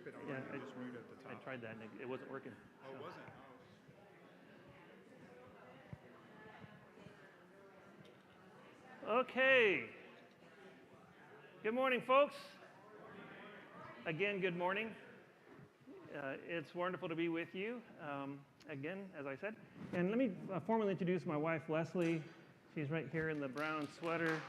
skip it already. Yeah, just read at the top. I tried that and it wasn't working. Oh, it wasn't? Oh. Okay. Good morning, folks. Again, good morning. It's wonderful to be with you again, as I said. And let me formally introduce my wife, Leslie. She's right here in the brown sweater.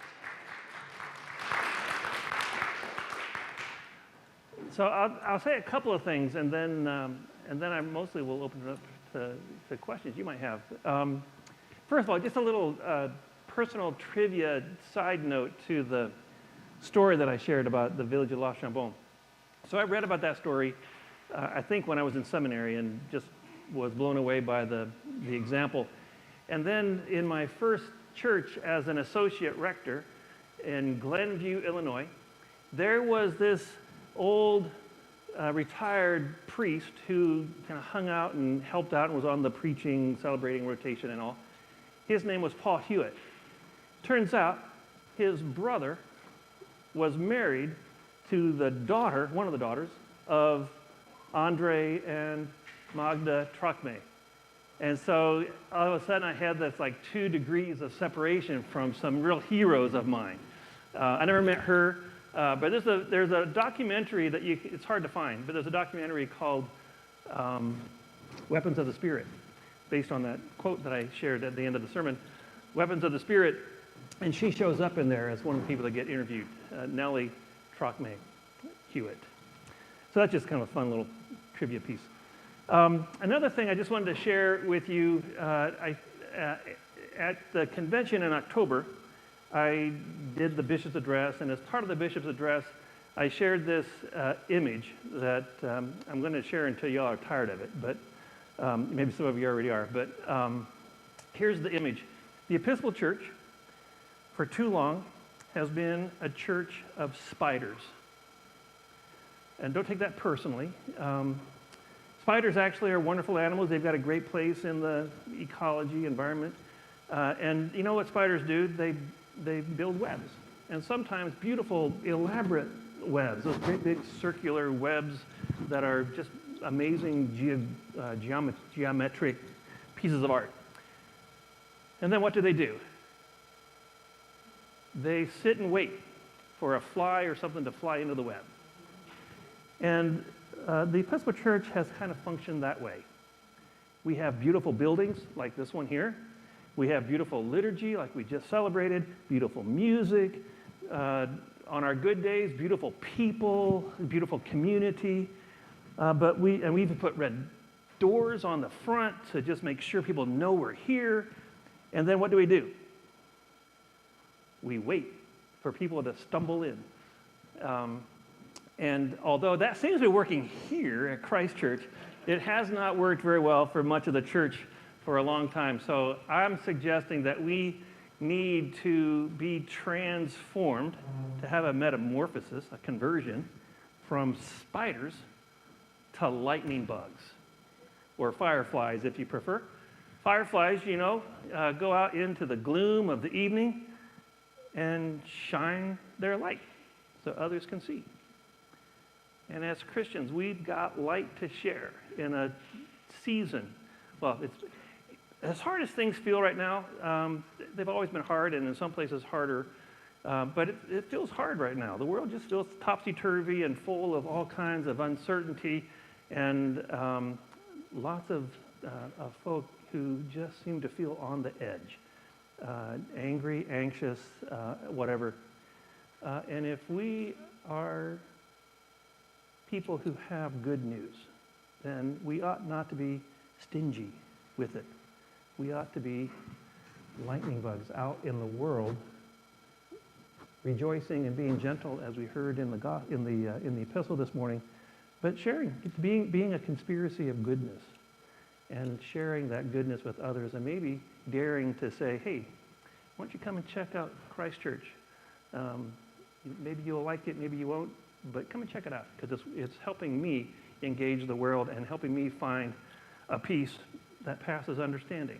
So I'll say a couple of things, and then I mostly will open it up to questions you might have. First of all, just a little personal trivia side note to the story that I shared about the village of La Chambon. So I read about that story, I think when I was in seminary, and just was blown away by the example. And then in my first church as an associate rector in Glenview, Illinois, there was this old retired priest who kind of hung out and helped out and was on the preaching, celebrating rotation and all. His name was Paul Hewitt. Turns out his brother was married to the daughter, one of the daughters, of Andre and Magda Trocmé. And so all of a sudden I had this like 2 degrees of separation from some real heroes of mine. I never met her, but there's a documentary that it's hard to find, but there's a documentary called Weapons of the Spirit, based on that quote that I shared at the end of the sermon, Weapons of the Spirit, and she shows up in there as one of the people that get interviewed, Nellie Trocmé Hewitt. So that's just kind of a fun little trivia piece. Another thing I just wanted to share with you, at the convention in October, I did the bishop's address, and as part of the bishop's address, I shared this image that I'm going to share until y'all are tired of it, but maybe some of you already are. But here's the image. The Episcopal Church, for too long, has been a church of spiders. And don't take that personally. Spiders actually are wonderful animals. They've got a great place in the ecology environment. And you know what spiders do? They build webs. And sometimes beautiful, elaborate webs, those great big circular webs that are just amazing geometric pieces of art. And then what do? They sit and wait for a fly or something to fly into the web. And the Episcopal Church has kind of functioned that way. We have beautiful buildings like this one here. We have beautiful liturgy like we just celebrated, beautiful music. On our good days, beautiful people, beautiful community. But we even put red doors on the front to just make sure people know we're here. And then what do? We wait for people to stumble in. And although that seems to be working here at Christ Church, it has not worked very well for much of the church for a long time. So I'm suggesting that we need to be transformed, to have a metamorphosis, a conversion, from spiders to lightning bugs, or fireflies if you prefer. Fireflies, go out into the gloom of the evening and shine their light so others can see. And as Christians, we've got light to share in a season. Well, it's as hard as things feel right now. They've always been hard, and in some places harder. But it feels hard right now. The world just feels topsy-turvy and full of all kinds of uncertainty, and lots of folk who just seem to feel on the edge, angry, anxious, whatever. And if we are people who have good news, then we ought not to be stingy with it. We ought to be lightning bugs out in the world, rejoicing and being gentle, as we heard in the epistle this morning, but sharing, being a conspiracy of goodness, and sharing that goodness with others, and maybe daring to say, hey, why don't you come and check out Christ Church? Maybe you'll like it, maybe you won't, but come and check it out, because it's helping me engage the world and helping me find a peace that passes understanding.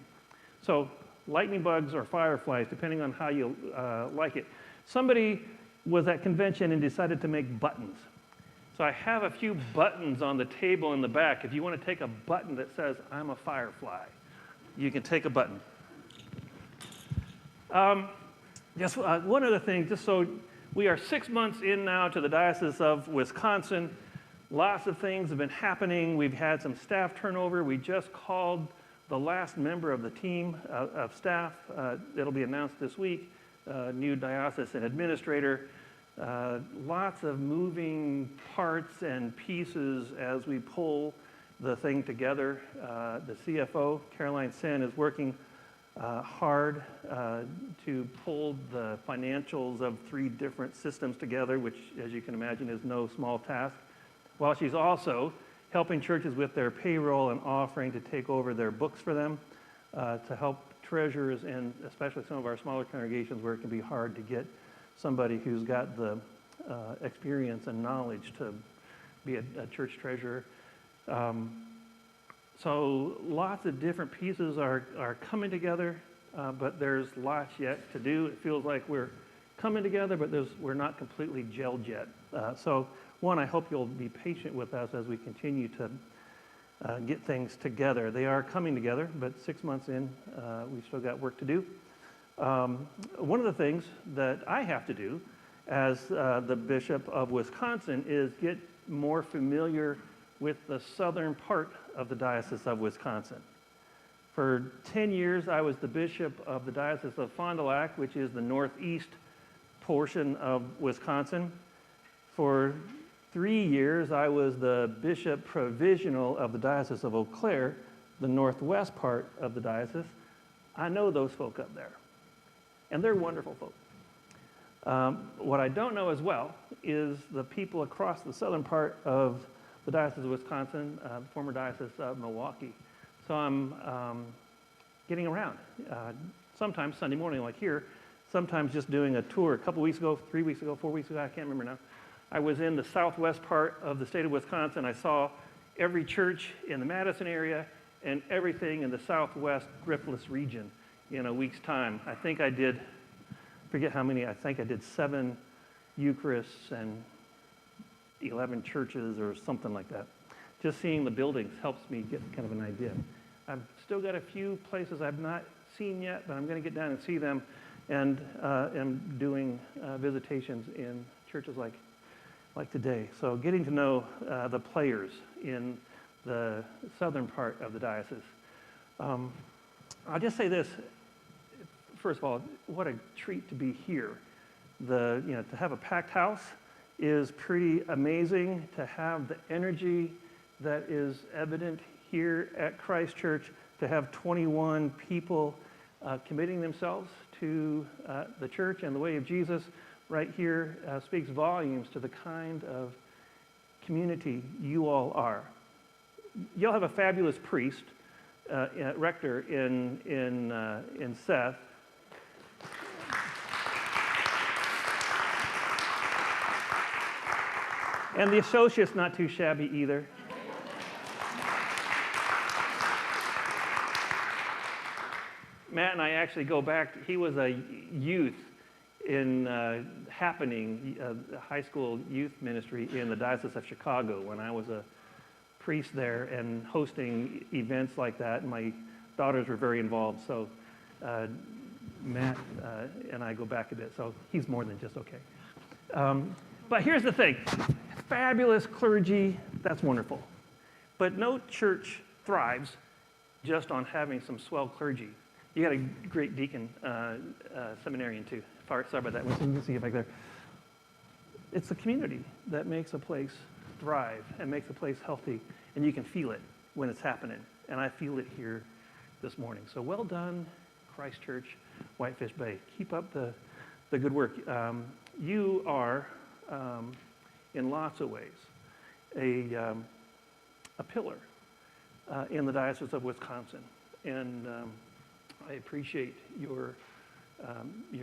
So lightning bugs or fireflies, depending on how you like it. Somebody was at convention and decided to make buttons. So I have a few buttons on the table in the back. If you want to take a button that says, I'm a firefly, you can take a button. Just one other thing, just so we are 6 months in now to the Diocese of Wisconsin. Lots of things have been happening. We've had some staff turnover. We just called the last member of the team of staff. It'll be announced this week. New diocesan administrator. Lots of moving parts and pieces as we pull the thing together. The CFO, Caroline Sen, is working hard to pull the financials of 3 different systems together, which, as you can imagine, is no small task, while she's also helping churches with their payroll and offering to take over their books for them, to help treasurers and especially some of our smaller congregations where it can be hard to get somebody who's got the experience and knowledge to be a church treasurer. So lots of different pieces are coming together, but there's lots yet to do. It feels like we're coming together, but we're not completely gelled yet. So one, I hope you'll be patient with us as we continue to get things together. They are coming together, but 6 months in, we've still got work to do. One of the things that I have to do as the Bishop of Wisconsin is get more familiar with the southern part of the Diocese of Wisconsin. For 10 years, I was the Bishop of the Diocese of Fond du Lac, which is the northeast portion of Wisconsin. For 3 years, I was the Bishop Provisional of the Diocese of Eau Claire, the northwest part of the diocese. I know those folk up there, and they're wonderful folk. What I don't know as well is the people across the southern part of the Diocese of Wisconsin, former Diocese of Milwaukee. So I'm getting around, sometimes Sunday morning like here, sometimes just doing a tour. A couple weeks ago, 3 weeks ago, 4 weeks ago, I can't remember now, I was in the southwest part of the state of Wisconsin. I saw every church in the Madison area and everything in the southwest Griffless region in a week's time. I think I did, forget how many, I think I did 7 Eucharists and 11 churches or something like that. Just seeing the buildings helps me get kind of an idea. I've still got a few places I've not seen yet, but I'm going to get down and see them, and am doing visitations in churches like today. So getting to know the players in the southern part of the diocese. I'll just say this. First of all, what a treat to be here. To have a packed house is pretty amazing. To have the energy that is evident here at Christ Church, to have 21 people committing themselves to the church and the way of Jesus right here speaks volumes to the kind of community you all are. You'll have a fabulous priest, rector in Seth. And the associate's not too shabby either. Matt and I actually go back. He was a youth in Happening, high school youth ministry in the Diocese of Chicago when I was a priest there and hosting events like that. And my daughters were very involved. So Matt and I go back a bit. So he's more than just okay. But here's the thing. Fabulous clergy, that's wonderful. But no church thrives just on having some swell clergy. You got a great deacon, seminarian too. Sorry about that. You can see it back there. It's the community that makes a place thrive and makes a place healthy, and you can feel it when it's happening. And I feel it here this morning. So well done, Christ Church, Whitefish Bay. Keep up the good work. You are, in lots of ways, a pillar in the Diocese of Wisconsin, and I appreciate your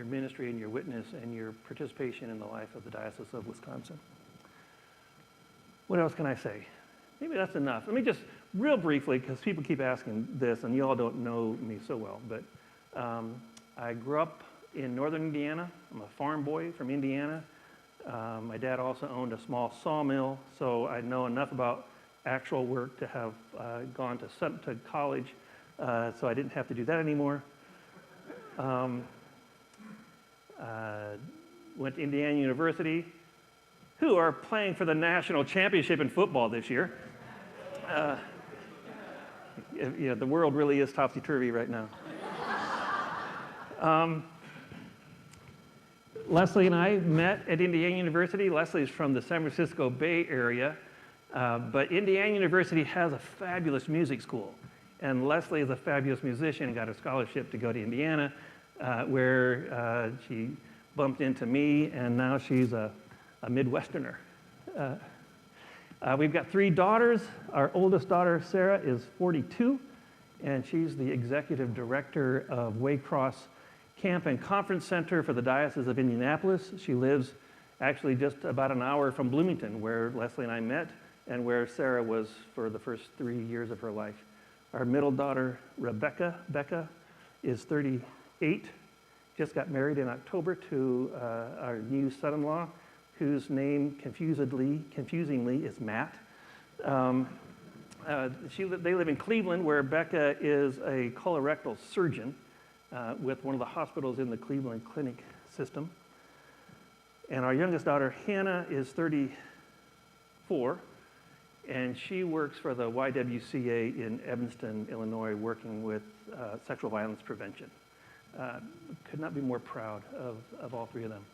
ministry and your witness and your participation in the life of the Diocese of Wisconsin. What else can I say? Maybe that's enough. Let me just, real briefly, because people keep asking this, and you all don't know me so well, but I grew up in northern Indiana. I'm a farm boy from Indiana. My dad also owned a small sawmill, so I know enough about actual work to have gone to college, so I didn't have to do that anymore. Went to Indiana University, who are playing for the national championship in football this year. The world really is topsy-turvy right now. Leslie and I met at Indiana University. Leslie's from the San Francisco Bay Area, but Indiana University has a fabulous music school. And Leslie is a fabulous musician and got a scholarship to go to Indiana, where she bumped into me, and now she's a Midwesterner. We've got 3 daughters. Our oldest daughter, Sarah, is 42, and she's the executive director of Waycross Camp and Conference Center for the Diocese of Indianapolis. She lives actually just about an hour from Bloomington, where Leslie and I met, and where Sarah was for the first 3 years of her life. Our middle daughter, Becca, is 38, just got married in October to our new son-in-law, whose name confusingly is Matt. They live in Cleveland, where Becca is a colorectal surgeon with one of the hospitals in the Cleveland Clinic system. And our youngest daughter, Hannah, is 34, and she works for the YWCA in Evanston, Illinois, working with sexual violence prevention. Could not be more proud of all 3 of them.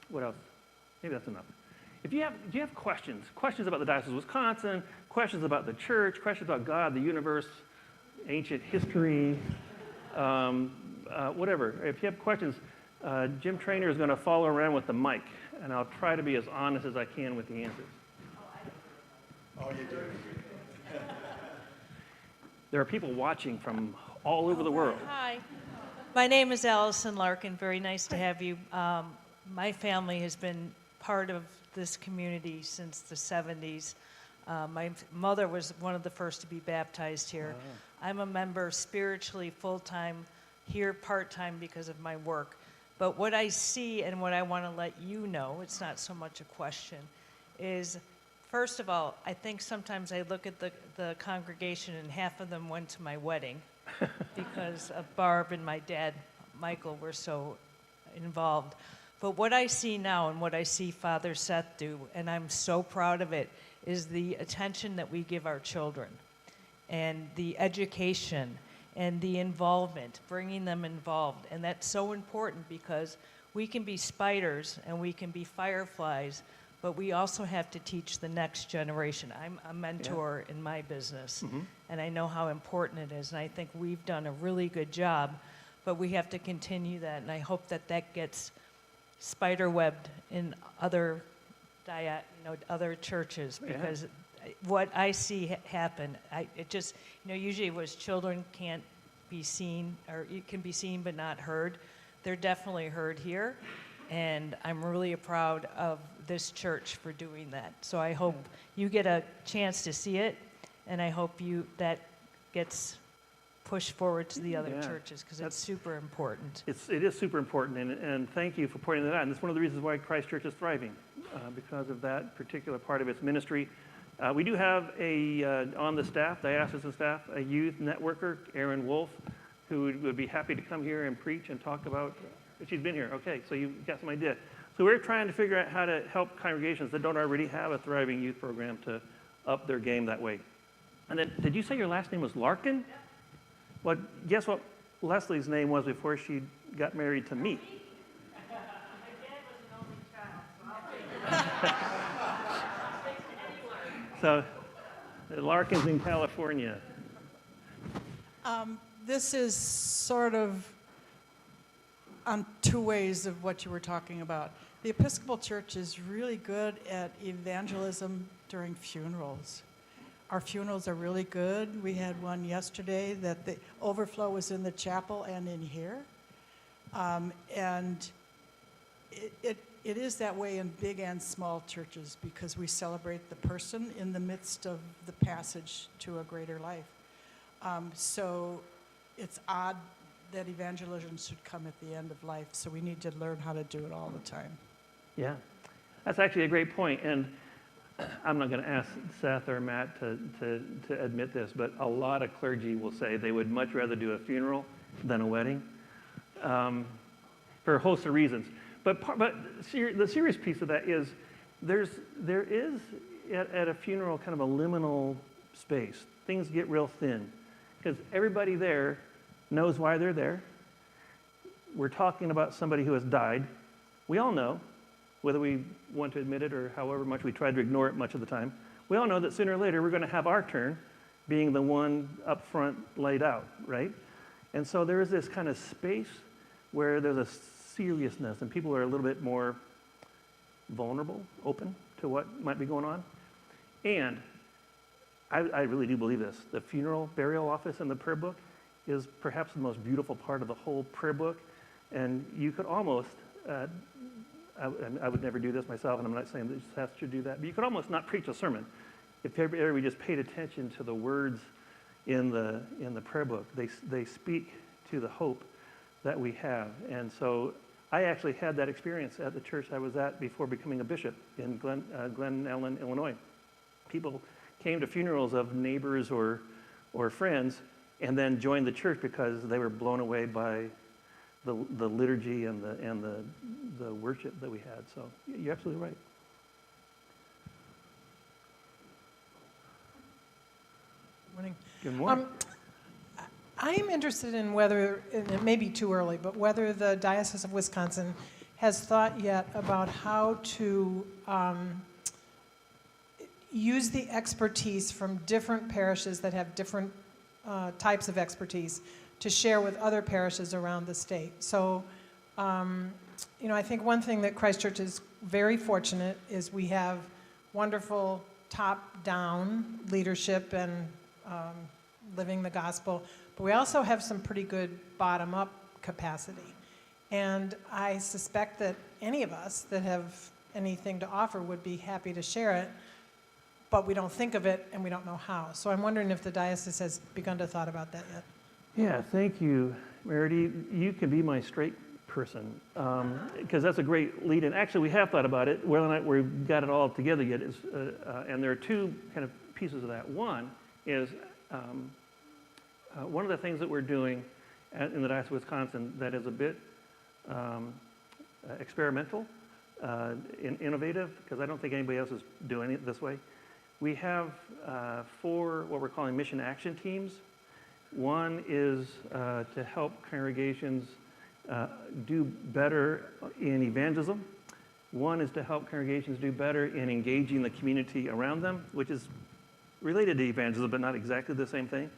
What else? Maybe that's enough. Do you have questions about the Diocese of Wisconsin, questions about the church, questions about God, the universe, ancient history, whatever. If you have questions, Jim Traynor is going to follow around with the mic, and I'll try to be as honest as I can with the answers. Oh, you do. There are people watching from all over the world. Hi. My name is Allison Larkin. Very nice to have you. My family has been part of this community since the 70s. My mother was one of the first to be baptized here. I'm a member spiritually full-time, here part-time because of my work. But what I see and what I want to let you know, it's not so much a question, is first of all, I think sometimes I look at the congregation and half of them went to my wedding because of Barb and my dad, Michael, were so involved. But what I see now and what I see Father Seth do, and I'm so proud of it, is the attention that we give our children and the education and the involvement, bringing them involved. And that's so important because we can be spiders and we can be fireflies, but we also have to teach the next generation. I'm a mentor in my business, and I know how important it is, and I think we've done a really good job, but we have to continue that, and I hope that that gets spiderwebbed in other other churches, because what I see happen, it just, usually it was children can't be seen, or it can be seen but not heard. They're definitely heard here, and I'm really proud of this church for doing that. So I hope you get a chance to see it, and I hope that gets pushed forward to the other churches, because it's super important. It is super important, and thank you for pointing that out. And it's one of the reasons why Christ Church is thriving, because of that particular part of its ministry. We do have on the staff, diocesan staff, a youth networker, Erin Wolf, who would be happy to come here and preach and talk about. She's been here. Okay, so you've got some idea. So we're trying to figure out how to help congregations that don't already have a thriving youth program to up their game that way. And then, did you say your last name was Larkin? Yeah. Well, guess what Leslie's name was before she got married to me? My dad was an only child, so Larkin's in California. This is sort of on 2 ways of what you were talking about. The Episcopal Church is really good at evangelism during funerals. Our funerals are really good. We had one yesterday that the overflow was in the chapel and in here. And it is that way in big and small churches, because we celebrate the person in the midst of the passage to a greater life. So it's odd that evangelism should come at the end of life, so we need to learn how to do it all the time. Yeah, that's actually a great point. And I'm not going to ask Seth or Matt to admit this, but a lot of clergy will say they would much rather do a funeral than a wedding, for a host of reasons. But the serious piece of that is there is at a funeral kind of a liminal space. Things get real thin because everybody there knows why they're there. We're talking about somebody who has died. We all know, whether we want to admit it or however much we try to ignore it much of the time, we all know that sooner or later we're going to have our turn being the one up front laid out, right? And so there is this kind of space where there's a seriousness and people are a little bit more vulnerable, open to what might be going on. And I really do believe this. The funeral burial office in the prayer book is perhaps the most beautiful part of the whole prayer book. And you could almost, I would never do this myself, and I'm not saying that Seth should do that, but you could almost not preach a sermon if everybody just paid attention to the words in the prayer book. They speak to the hope that we have. And so I actually had that experience at the church I was at before becoming a bishop in Glen Ellen, Illinois. People came to funerals of neighbors or friends and then joined the church because they were blown away by the liturgy and the worship that we had. So you're absolutely right. Morning. Good morning. I'm interested in whether, and it may be too early, but whether the Diocese of Wisconsin has thought yet about how to use the expertise from different parishes that have different types of expertise to share with other parishes around the state. So, I think one thing that Christ Church is very fortunate is we have wonderful top-down leadership and living the gospel, but we also have some pretty good bottom-up capacity. And I suspect that any of us that have anything to offer would be happy to share it, but we don't think of it and we don't know how. So I'm wondering if the diocese has begun to thought about that yet. Yeah, thank you, Meredith. You can be my straight person, because that's a great lead in. Actually, we have thought about it. Whether or not we've got it all together yet is, and there are two kind of pieces of that. One is one of the things that we're doing in the Diocese of Wisconsin that is a bit experimental, innovative, because I don't think anybody else is doing it this way. We have 4 what we're calling mission action teams. One is to help congregations do better in evangelism. One is to help congregations do better in engaging the community around them, which is related to evangelism, but not exactly the same thing.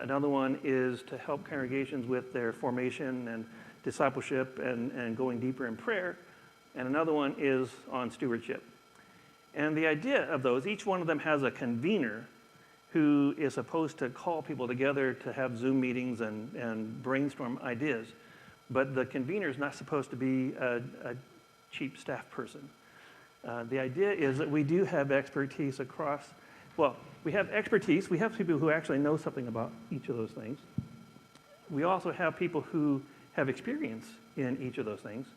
Another one is to help congregations with their formation and discipleship and going deeper in prayer. And another one is on stewardship. And the idea of those, each one of them has a convener who is supposed to call people together to have Zoom meetings and brainstorm ideas. But the convener is not supposed to be a cheap staff person. The idea is that we do have expertise across, well, we have expertise. We have people who actually know something about each of those things. We also have people who have experience in each of those things.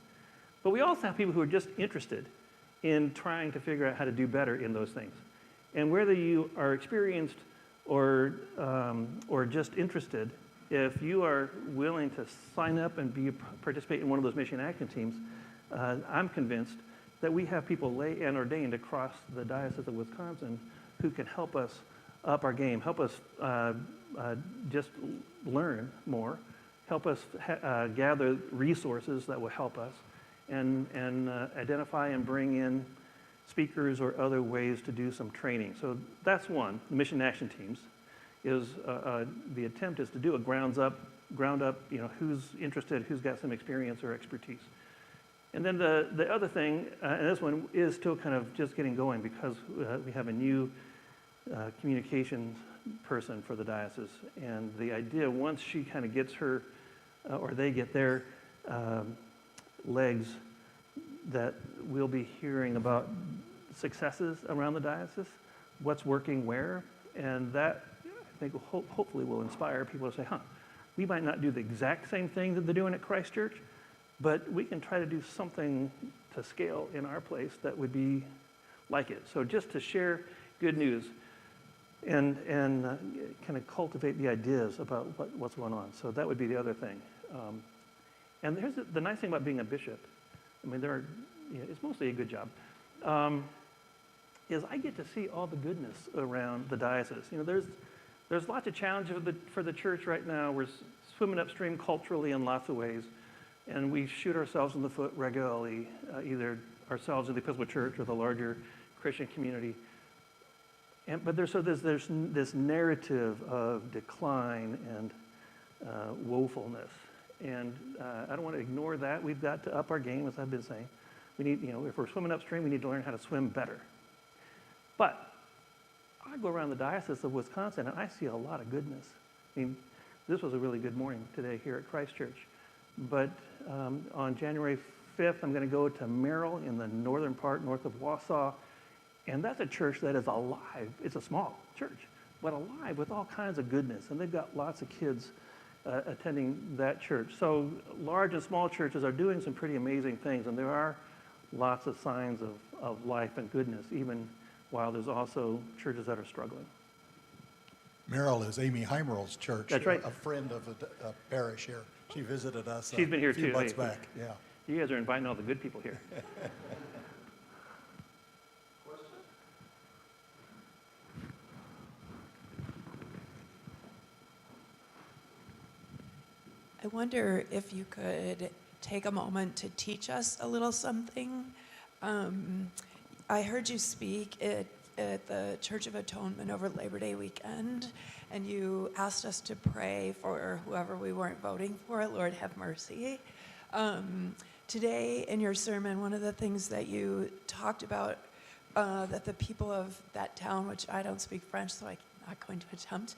But we also have people who are just interested in trying to figure out how to do better in those things. And whether you are experienced or just interested, if you are willing to sign up and participate in one of those mission action teams, I'm convinced that we have people lay and ordained across the Diocese of Wisconsin who can help us up our game, help us just learn more, help us gather resources that will help us, and identify and bring in speakers or other ways to do some training. So that's one. The mission action teams is the attempt is to do a ground up, who's interested, who's got some experience or expertise. And then the other thing, and this one is still kind of just getting going because we have a new communications person for the diocese. And the idea, once she kind of gets her, or they get their legs, that we'll be hearing about successes around the diocese, what's working where, and that I think hopefully will inspire people to say, We might not do the exact same thing that they're doing at Christ Church, but we can try to do something to scale in our place that would be like it. So just to share good news and kind of cultivate the ideas about what's going on. So that would be the other thing. And here's the nice thing about being a bishop. I mean, it's mostly a good job. Is I get to see all the goodness around the diocese. You know, there's lots of challenges for the church right now. We're swimming upstream culturally in lots of ways, and we shoot ourselves in the foot regularly, either ourselves in the Episcopal Church or the larger Christian community. But there's this narrative of decline and woefulness, and I don't want to ignore that. We've got to up our game, as I've been saying. We need, if we're swimming upstream, we need to learn how to swim better. But I go around the Diocese of Wisconsin, and I see a lot of goodness. I mean, this was a really good morning today here at Christ Church. But on January 5th, I'm going to go to Merrill in the northern part, north of Wausau. And that's a church that is alive. It's a small church, but alive with all kinds of goodness. And they've got lots of kids attending that church. So large and small churches are doing some pretty amazing things. And there are lots of signs of life and goodness, even while there's also churches that are struggling. Merrill is Amy Heimerl's church. That's right. A friend of a parish here. She visited us She's been here a few too. months back. Yeah. You guys are inviting all the good people here. I wonder if you could take a moment to teach us a little something. I heard you speak at the Church of Atonement over Labor Day weekend, and you asked us to pray for whoever we weren't voting for. Lord, have mercy. Today in your sermon, one of the things that you talked about, that the people of that town, which I don't speak French, so I'm not going to attempt,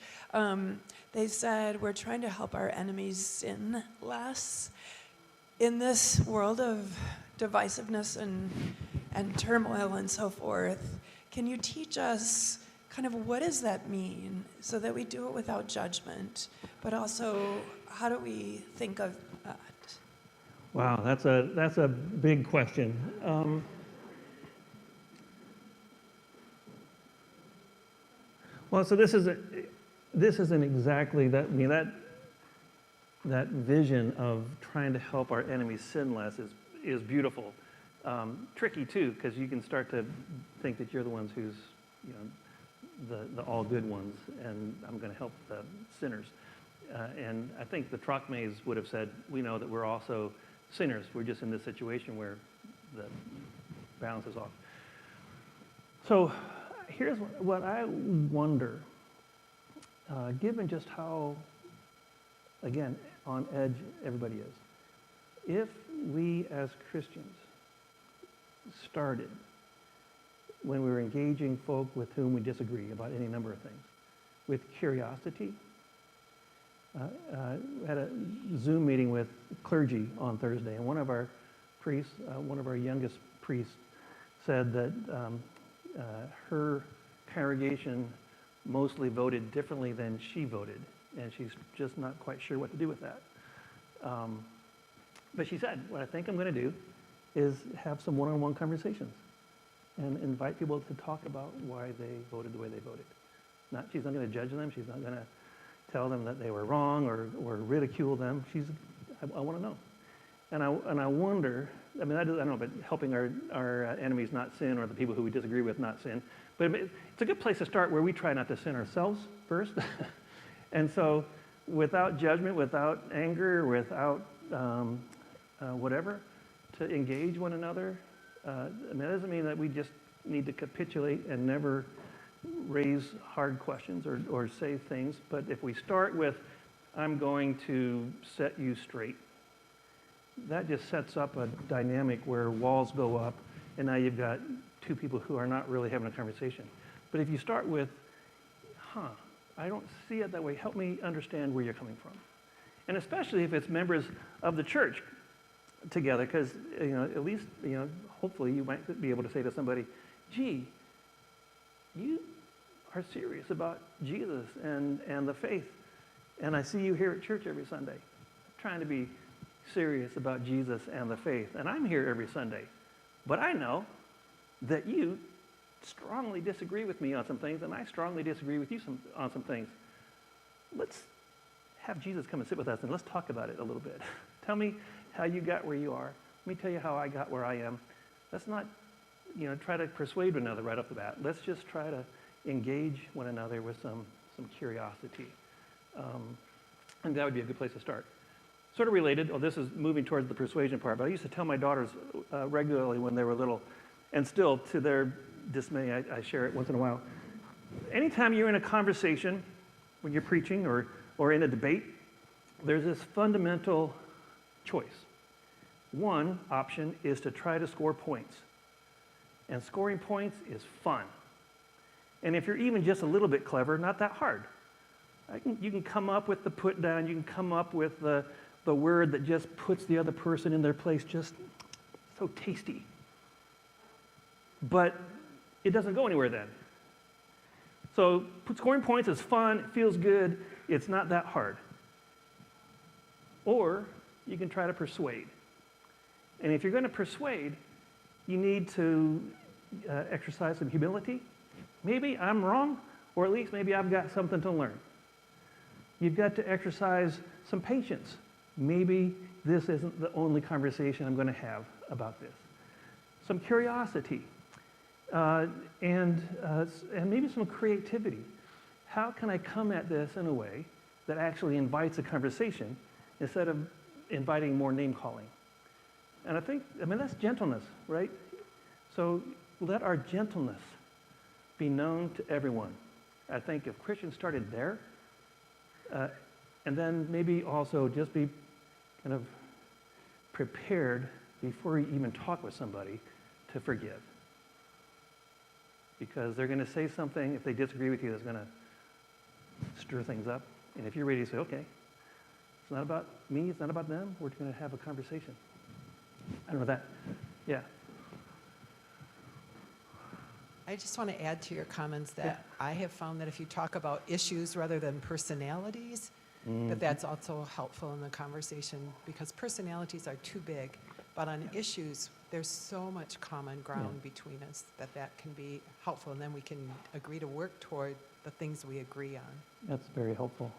they said, we're trying to help our enemies sin less. In this world of divisiveness and turmoil and so forth, can you teach us kind of what does that mean so that we do it without judgment, but also how do we think of that? Wow, that's a big question. Well, so this isn't exactly that. I mean, that vision of trying to help our enemies sin less is beautiful. Tricky too, because you can start to think that you're the ones who's, the all good ones, and I'm going to help the sinners. And I think the Trachmays would have said, we know that we're also sinners. We're just in this situation where the balance is off. So here's what I wonder, given just how, again, on edge everybody is. If we as Christians started when we were engaging folk with whom we disagree about any number of things, with curiosity. Had a Zoom meeting with clergy on Thursday, and one of our priests, one of our youngest priests, said that her congregation mostly voted differently than she voted, and she's just not quite sure what to do with that. But she said, what I think I'm going to do is have some one-on-one conversations and invite people to talk about why they voted the way they voted. She's not going to judge them. She's not going to tell them that they were wrong or ridicule them. I want to know. And I wonder, I mean, I don't know, but helping our enemies not sin or the people who we disagree with not sin. But it's a good place to start where we try not to sin ourselves first. And so without judgment, without anger, without whatever, to engage one another. I mean, that doesn't mean that we just need to capitulate and never raise hard questions or say things. But if we start with, I'm going to set you straight, that just sets up a dynamic where walls go up, and now you've got two people who are not really having a conversation. But if you start with, I don't see it that way. Help me understand where you're coming from. And especially if it's members of the church together, because at least hopefully you might be able to say to somebody, gee, you are serious about Jesus and the faith, And I see you here at church every Sunday, trying to be serious about Jesus and the faith. And I'm here every Sunday. But I know that you strongly disagree with me on some things, and I strongly disagree with you on some things. Let's have Jesus come and sit with us, and let's talk about it a little bit. Tell me how you got where you are. Let me tell you how I got where I am. Let's not, try to persuade one another right off the bat. Let's just try to engage one another with some curiosity. And that would be a good place to start. Sort of related, this is moving towards the persuasion part, but I used to tell my daughters regularly when they were little, and still to their dismay, I share it once in a while. Anytime you're in a conversation, when you're preaching or in a debate, there's this fundamental choice. One option is to try to score points. And scoring points is fun. And if you're even just a little bit clever, not that hard. You can come up with the put down, you can come up with the word that just puts the other person in their place, just so tasty. But it doesn't go anywhere then. So scoring points is fun, it feels good, it's not that hard. Or you can try to persuade. And if you're going to persuade, you need to exercise some humility. Maybe I'm wrong, or at least maybe I've got something to learn. You've got to exercise some patience. Maybe this isn't the only conversation I'm going to have about this. Some curiosity, and maybe some creativity. How can I come at this in a way that actually invites a conversation instead of inviting more name-calling? And that's gentleness, right? So let our gentleness be known to everyone. I think if Christians started there, and then maybe also just be kind of prepared before you even talk with somebody to forgive. Because they're going to say something, if they disagree with you, that's going to stir things up. And if you're ready to say, okay, it's not about me, it's not about them, we're going to have a conversation. I don't know that. Yeah. I just want to add to your comments that I have found that if you talk about issues rather than personalities, that's also helpful in the conversation, because personalities are too big. But on issues, there's so much common ground between us that can be helpful, and then we can agree to work toward the things we agree on. That's very helpful.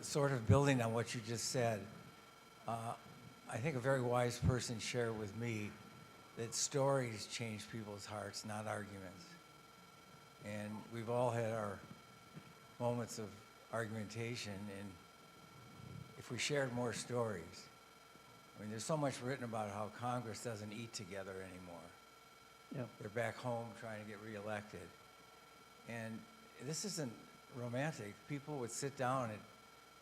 Sort of building on what you just said, I think a very wise person shared with me that stories change people's hearts, not arguments. And we've all had our moments of argumentation, and if we shared more stories, there's so much written about how Congress doesn't eat together anymore. Yeah. They're back home trying to get reelected. And this isn't romantic. People would sit down at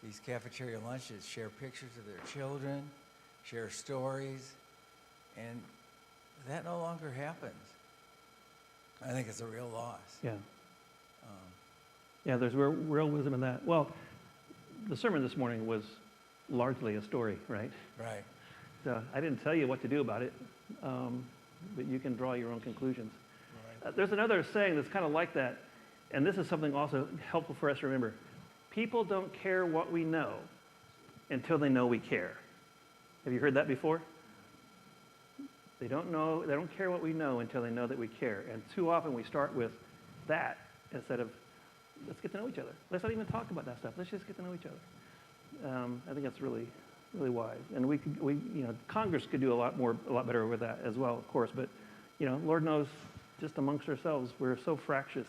these cafeteria lunches, share pictures of their children, share stories, and that no longer happens. I think it's a real loss. Yeah. There's real wisdom in that. Well, the sermon this morning was largely a story, right? Right. So I didn't tell you what to do about it, but you can draw your own conclusions. Right. There's another saying that's kind of like that, and this is something also helpful for us to remember. People don't care what we know until they know we care. Have you heard that before? They don't care what we know until they know that we care. And too often we start with that instead of, let's get to know each other. Let's not even talk about that stuff. Let's just get to know each other. I think that's really, really wise. And Congress could do a lot better with that as well, of course. But, Lord knows, just amongst ourselves, we're so fractious.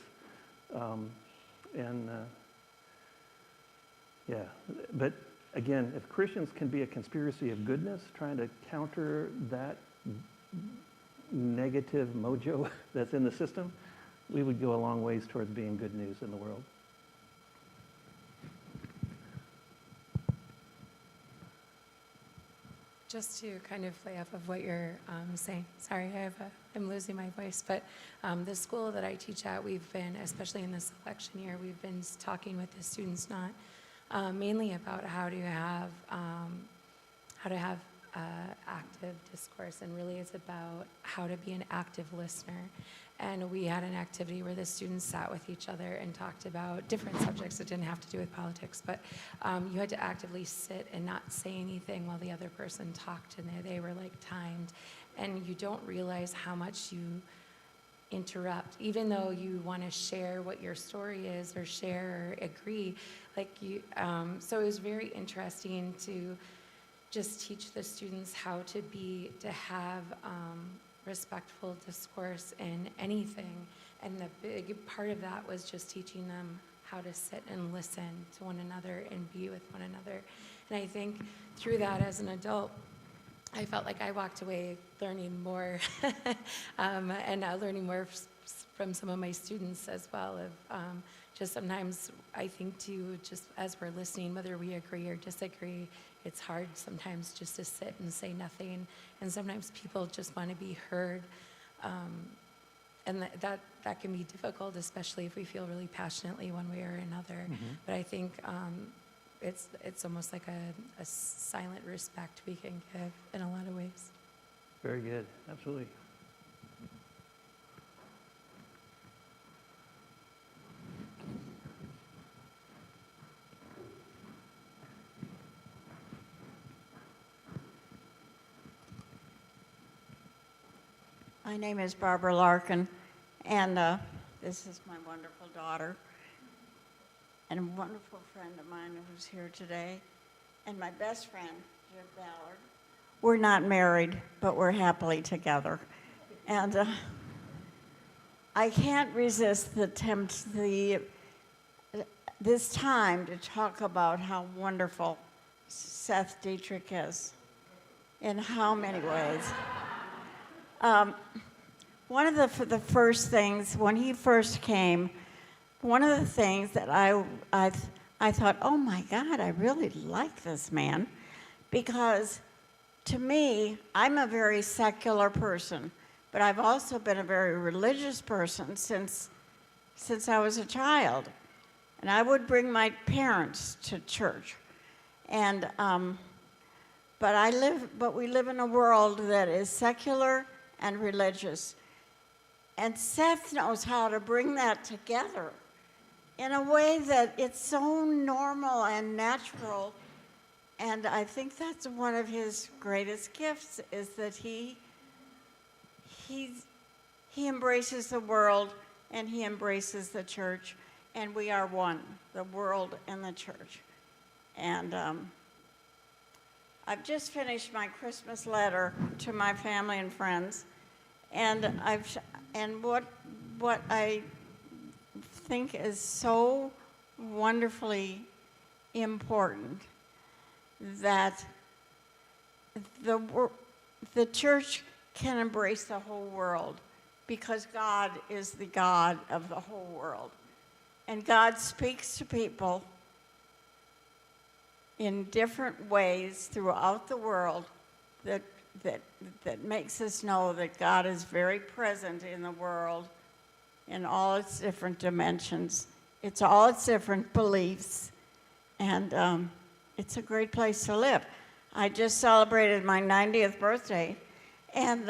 But again, if Christians can be a conspiracy of goodness, trying to counter that negative mojo that's in the system, we would go a long ways towards being good news in the world. Just to kind of play off of what you're saying, sorry, I'm losing my voice, but the school that I teach at, we've been, especially in this election year, we've been talking with the students mainly about how to have how to have active discourse, and really it's about how to be an active listener. And we had an activity where the students sat with each other and talked about different subjects that didn't have to do with politics, but you had to actively sit and not say anything while the other person talked, and they were like timed. And you don't realize how much you interrupt, even though you want to share what your story is or share or agree. So it was very interesting to just teach the students how to have respectful discourse in anything. And the big part of that was just teaching them how to sit and listen to one another and be with one another. And I think through that, as an adult, I felt like I walked away learning more and learning more from some of my students as well. Just sometimes I think too, just as we're listening, whether we agree or disagree, it's hard sometimes just to sit and say nothing. And sometimes people just want to be heard. And that can be difficult, especially if we feel really passionately one way or another. Mm-hmm. But I think it's almost like a silent respect we can give in a lot of ways. Very good. Absolutely. My name is Barbara Larkin, and this is my wonderful daughter and a wonderful friend of mine who's here today, and my best friend, Jim Ballard. We're not married, but we're happily together. And I can't resist this time to talk about how wonderful Seth Dietrich is in how many ways. One of the first things, when he first came, one of the things that I thought, oh my God, I really like this man, because to me, I'm a very secular person, but I've also been a very religious person since I was a child. And I would bring my parents to church. And, but we live in a world that is secular and religious. And Seth knows how to bring that together in a way that it's so normal and natural. And I think that's one of his greatest gifts, is that he embraces the world and he embraces the church, and we are one, the world and the church. And I've just finished my Christmas letter to my family and friends, and what I think is so wonderfully important, that the church can embrace the whole world, because God is the God of the whole world. And God speaks to people in different ways throughout the world that makes us know that God is very present in the world in all its different dimensions. It's all its different beliefs, and it's a great place to live. I just celebrated my 90th birthday, and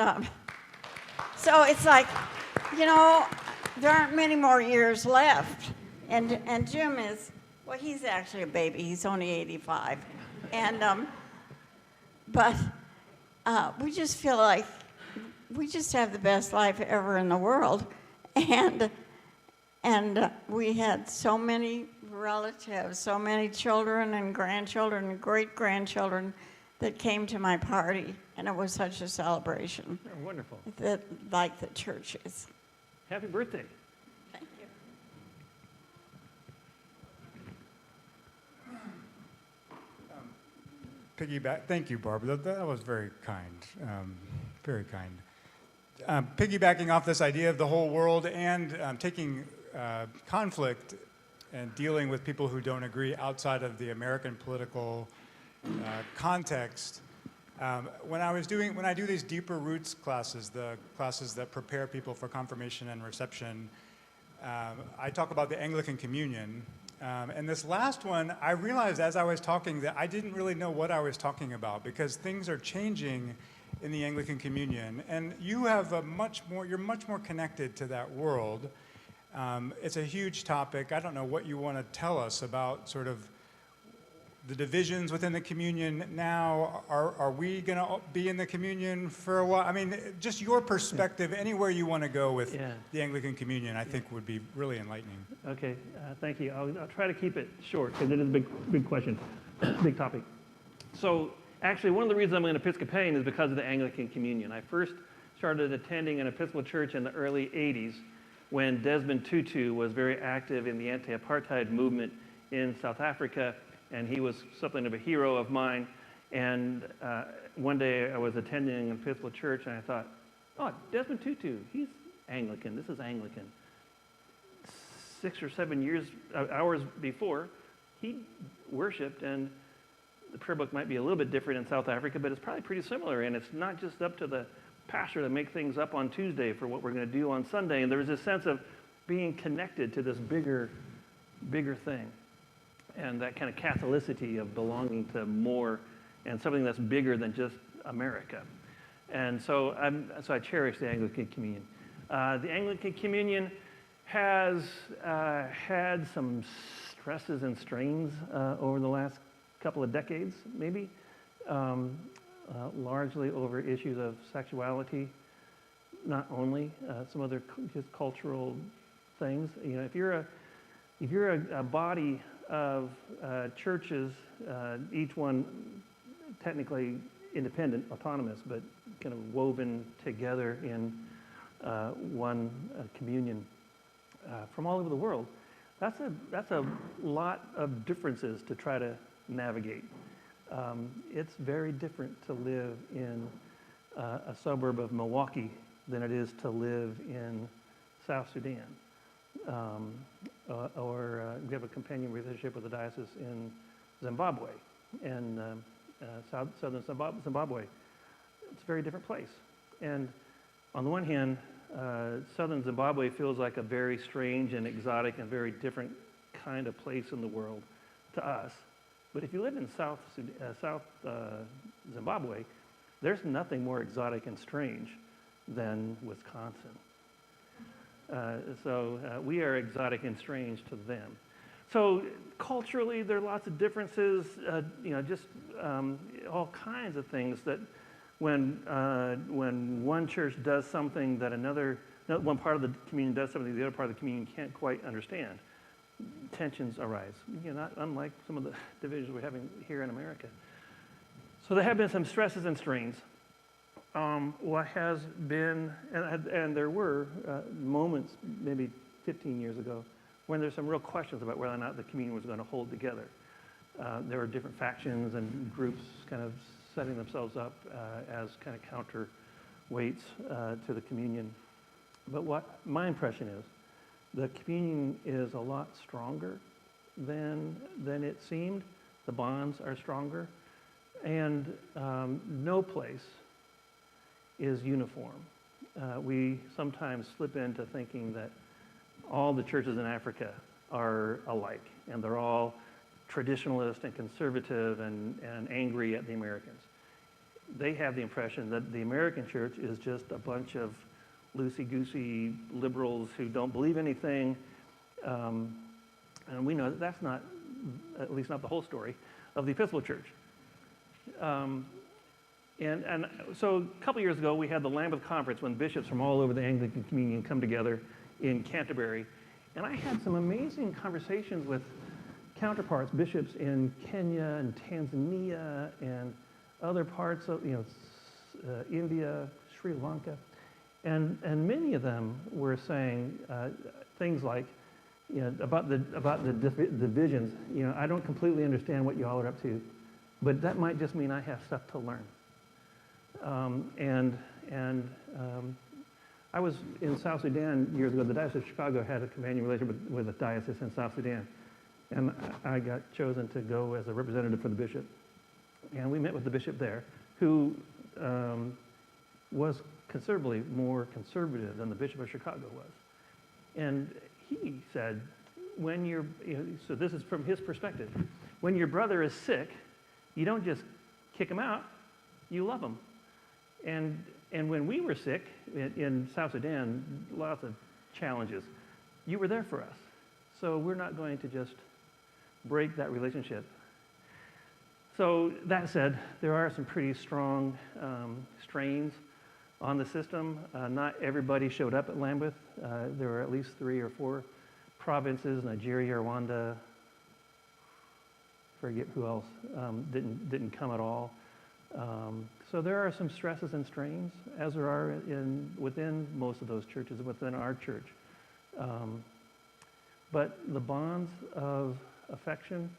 so it's like, there aren't many more years left. And Jim is, well, he's actually a baby. He's only 85. And, but we just feel like we just have the best life ever in the world. And we had so many relatives, so many children and grandchildren and great-grandchildren that came to my party. And it was such a celebration. Oh, wonderful. Like the church is. Happy birthday. Thank you. Thank you, Barbara. That was very kind, very kind. Piggybacking off this idea of the whole world and taking conflict and dealing with people who don't agree outside of the American political context. When I do these deeper roots classes, the classes that prepare people for confirmation and reception, I talk about the Anglican Communion, And this last one, I realized as I was talking that I didn't really know what I was talking about because things are changing in the Anglican Communion. And you have you're much more connected to that world. It's a huge topic. I don't know what you want to tell us about sort of the divisions within the communion now. Are we going to be in the communion for a while? I mean, just your perspective, anywhere you want to go with the Anglican Communion, I think would be really enlightening. Okay, thank you. I'll try to keep it short because it is a big question, big topic. So actually, one of the reasons I'm an Episcopalian is because of the Anglican Communion. I first started attending an Episcopal church in the early 80s when Desmond Tutu was very active in the anti-apartheid movement in South Africa, and he was something of a hero of mine. And one day I was attending an Episcopal church, and I thought, oh, Desmond Tutu, he's Anglican. This is Anglican. 6 or 7 hours before, he worshipped, and the prayer book might be a little bit different in South Africa, but it's probably pretty similar, and it's not just up to the pastor to make things up on Tuesday for what we're going to do on Sunday. And there was this sense of being connected to this bigger thing, and that kind of Catholicity of belonging to more and something that's bigger than just America. And so I cherish the Anglican Communion. The Anglican Communion has had some stresses and strains over the last couple of decades, maybe, largely over issues of sexuality, not only some other just cultural things. You know, if you're a body of churches, each one technically independent, autonomous, but kind of woven together in one communion from all over the world, that's a lot of differences to try to navigate. It's very different to live in a suburb of Milwaukee than it is to live in South Sudan. Or we have a companion relationship with the diocese in Zimbabwe, and southern Zimbabwe. It's a very different place. And on the one hand, southern Zimbabwe feels like a very strange and exotic and very different kind of place in the world to us. But if you live in South Zimbabwe, there's nothing more exotic and strange than Wisconsin. So we are exotic and strange to them. So culturally, there are lots of differences, just all kinds of things that when one church does something that one part of the communion does something the other part of the communion can't quite understand, tensions arise. Not unlike some of the divisions we're having here in America. So there have been some stresses and strains. What has been, and there were moments maybe 15 years ago when there's some real questions about whether or not the communion was going to hold together. There were different factions and groups kind of setting themselves up as kind of counterweights to the communion. But what my impression is, the communion is a lot stronger than it seemed. The bonds are stronger, and no place is uniform. We sometimes slip into thinking that all the churches in Africa are alike, and they're all traditionalist and conservative and angry at the Americans. They have the impression that the American church is just a bunch of loosey-goosey liberals who don't believe anything, and we know that that's not, at least not the whole story, of the Episcopal Church. And so a couple years ago, we had the Lambeth Conference when bishops from all over the Anglican Communion come together in Canterbury. And I had some amazing conversations with counterparts, bishops in Kenya and Tanzania and other parts of, India, Sri Lanka. And many of them were saying things like, about the divisions, I don't completely understand what you all are up to, but that might just mean I have stuff to learn. I was in South Sudan years ago. The Diocese of Chicago had a companion relationship with the diocese in South Sudan. And I got chosen to go as a representative for the bishop. And we met with the bishop there, who was considerably more conservative than the Bishop of Chicago was. And he said, so this is from his perspective. When your brother is sick, you don't just kick him out, you love him. And when we were sick in South Sudan, lots of challenges, you were there for us. So we're not going to just break that relationship. So that said, there are some pretty strong strains on the system. Not everybody showed up at Lambeth. There were at least 3 or 4 provinces, Nigeria, Rwanda, forget who else, didn't come at all. So there are some stresses and strains, as there are within most of those churches, within our church. But the bonds of affection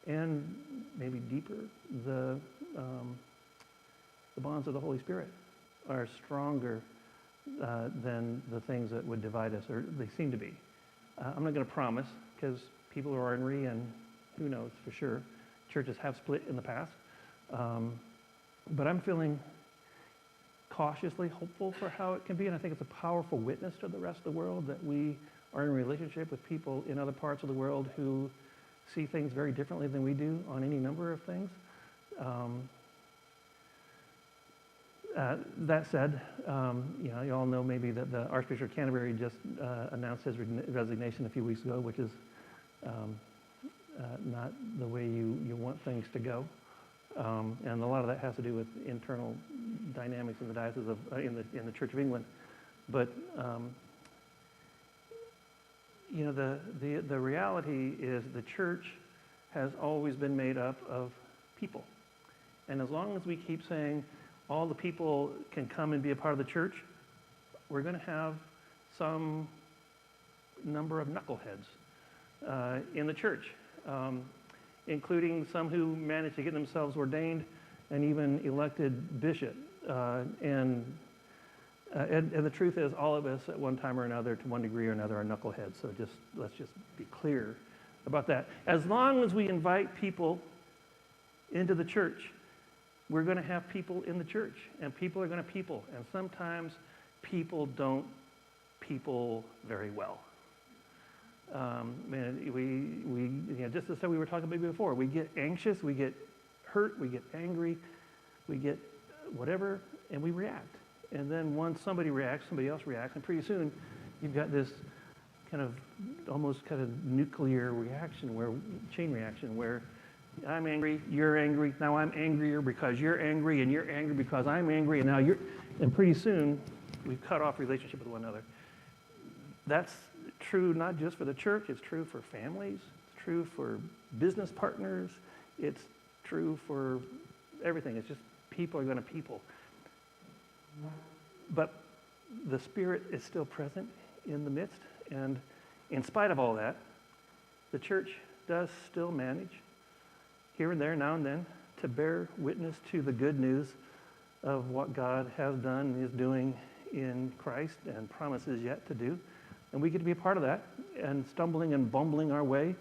and maybe deeper, the bonds of the Holy Spirit are stronger than the things that would divide us, or they seem to be. I'm not going to promise, because people are ornery, and who knows for sure. Churches have split in the past. But I'm feeling cautiously hopeful for how it can be, and I think it's a powerful witness to the rest of the world that we are in a relationship with people in other parts of the world who see things very differently than we do on any number of things. That said, you all know maybe that the Archbishop of Canterbury just announced his resignation a few weeks ago, which is not the way you want things to go. And a lot of that has to do with internal dynamics in the diocese in the Church of England. But the reality is the church has always been made up of people, and as long as we keep saying all the people can come and be a part of the church, we're going to have some number of knuckleheads in the church. Including some who managed to get themselves ordained and even elected bishop. And the truth is, all of us at one time or another, to one degree or another, are knuckleheads. So let's just be clear about that. As long as we invite people into the church, we're going to have people in the church, and people are going to people. And sometimes people don't people very well. Just as we were talking about before, we get anxious, we get hurt, we get angry, we get whatever, and we react. And then once somebody reacts, somebody else reacts, and pretty soon you've got this almost kind of nuclear reaction, chain reaction, where I'm angry, you're angry, now I'm angrier because you're angry, and you're angry because I'm angry, and now you're, and pretty soon we've cut off relationship with one another. That's true not just for the church, it's true for families, it's true for business partners, it's true for everything. It's just people are going to people. But the Spirit is still present in the midst, and in spite of all that, the church does still manage, here and there, now and then, to bear witness to the good news of what God has done and is doing in Christ and promises yet to do. And we get to be a part of that, and stumbling and bumbling our way,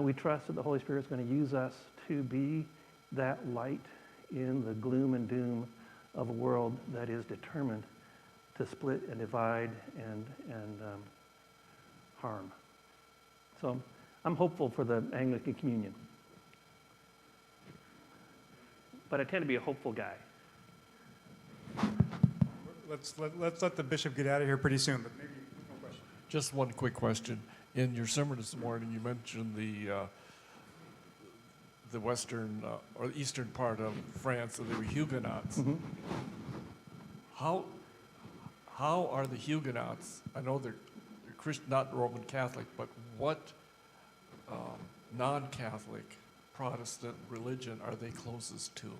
we trust that the Holy Spirit is going to use us to be that light in the gloom and doom of a world that is determined to split and divide and harm. So I'm hopeful for the Anglican Communion. But I tend to be a hopeful guy. Let's let the bishop get out of here pretty soon, but maybe no question. Just one quick question. In your sermon this morning, you mentioned the western or eastern part of France, and they were Huguenots. Mm-hmm. How are the Huguenots? I know they're Christian, not Roman Catholic, but what non-Catholic Protestant religion are they closest to?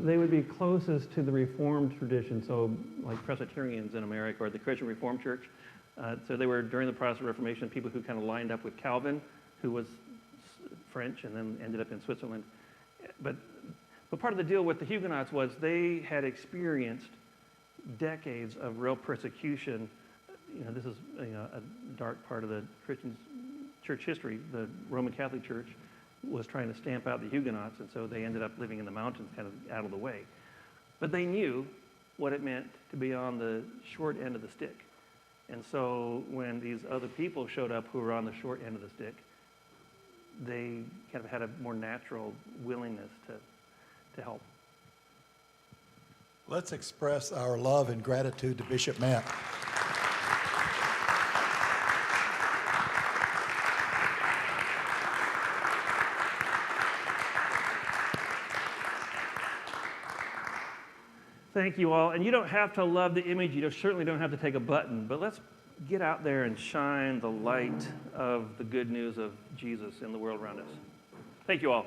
They would be closest to the Reformed tradition, so like Presbyterians in America or the Christian Reformed Church. So they were, during the Protestant Reformation, people who kind of lined up with Calvin, who was French and then ended up in Switzerland. But part of the deal with the Huguenots was they had experienced decades of real persecution. This is a dark part of the Christian church history. The Roman Catholic Church was trying to stamp out the Huguenots, and so they ended up living in the mountains, kind of out of the way. But they knew what it meant to be on the short end of the stick. And so when these other people showed up who were on the short end of the stick, they kind of had a more natural willingness to help. Let's express our love and gratitude to Bishop Matt. Thank you all. And you don't have to love the image. You certainly don't have to take a button. But let's get out there and shine the light of the good news of Jesus in the world around us. Thank you all.